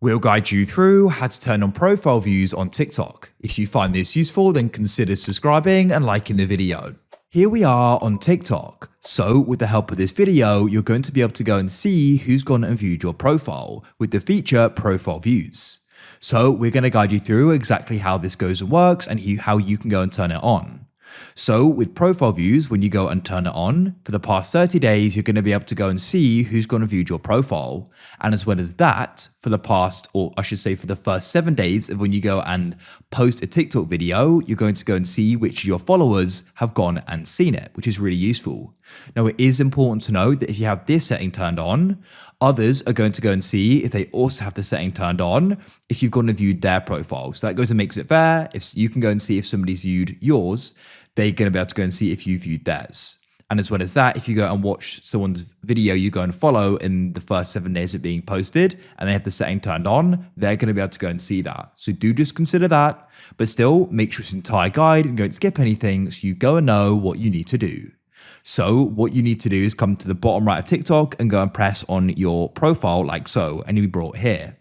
We'll guide you through how to turn on profile views on TikTok. If you find this useful, then consider subscribing and liking the video. Here we are on TikTok. So with the help of this video, you're going to be able to go and see who's gone and viewed your profile with the feature profile views. So we're going to guide you through exactly how this goes and works and how you can go and turn it on. So with profile views, when you go and turn it on, for the past 30 days, you're going to be able to go and see who's gone and viewed your profile. And as well as that, for the past, or I should say for the first 7 days of when you go and post a TikTok video, you're going to go and see which of your followers have gone and seen it, which is really useful. Now, it is important to note that if you have this setting turned on, others are going to go and see if they also have the setting turned on if you've gone and viewed their profile. So that goes and makes it fair. If you can go and see if somebody's viewed yours, they're going to be able to go and see if you viewed theirs. And as well as that, if you go and watch someone's video you go and follow in the first 7 days of being posted and they have the setting turned on, they're going to be able to go and see that. So do just consider that, but still make sure it's an entire guide and don't skip anything so you go and know what you need to do. So what you need to do is come to the bottom right of TikTok and go and press on your profile like so, and you'll be brought here.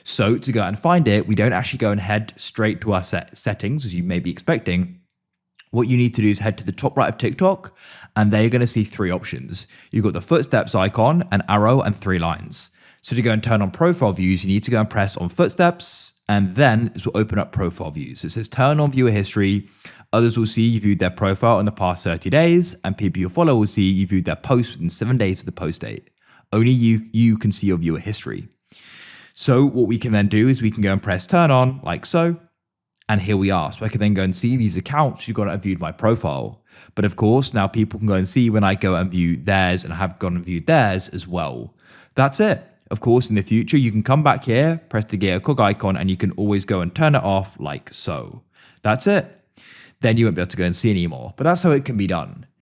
So to go and find it, we don't actually go and head straight to our settings as you may be expecting. What you need to do is head to the top right of TikTok, and there you're going to see 3 options. You've got the footsteps icon, an arrow, and 3 lines. So to go and turn on profile views, you need to go and press on footsteps, and then this will open up profile views. So it says turn on viewer history. Others will see you viewed their profile in the past 30 days, and people you follow will see you viewed their post within 7 days of the post date. Only you can see your viewer history. So what we can then do is we can go and press turn on like so. And here we are. So I can then go and see these accounts who've gone and viewed my profile. But of course, now people can go and see when I go and view theirs and have gone and viewed theirs as well. That's it. Of course, in the future, you can come back here, press the gear cog icon, and you can always go and turn it off like so. That's it. Then you won't be able to go and see anymore. But that's how it can be done.